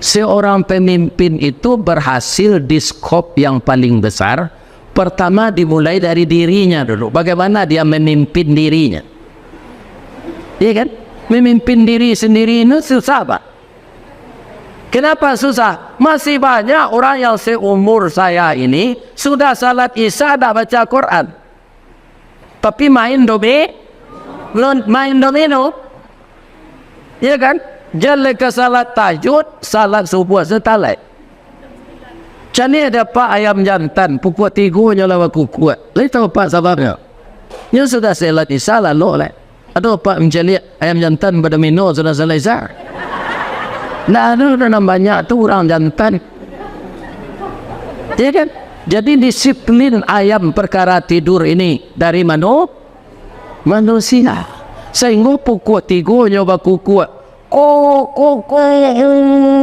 Seorang pemimpin itu berhasil di skop yang paling besar. Pertama dimulai dari dirinya dulu. Bagaimana dia memimpin dirinya? Iya kan? Memimpin diri sendiri itu susah, Pak. Kenapa susah? Masih banyak orang yang seumur saya ini sudah salat isya dah baca Quran, tapi main domino. Iya kan? Jalan ke salat tahajud, salat subuh setalai. Macam ni dapat ayam jantan pukul 3 nya lawan kuat. Lain tahu Pak sabarnya. Yang sudah salat isya lalu lah. Ada Pak mencari ayam jantan pada mino sudah salat isya. Nah, ada banyak tu orang jantan. Ya kan? Jadi disiplin ayam perkara tidur ini dari manusia. Sehingga pukul 3 nya baku kuat.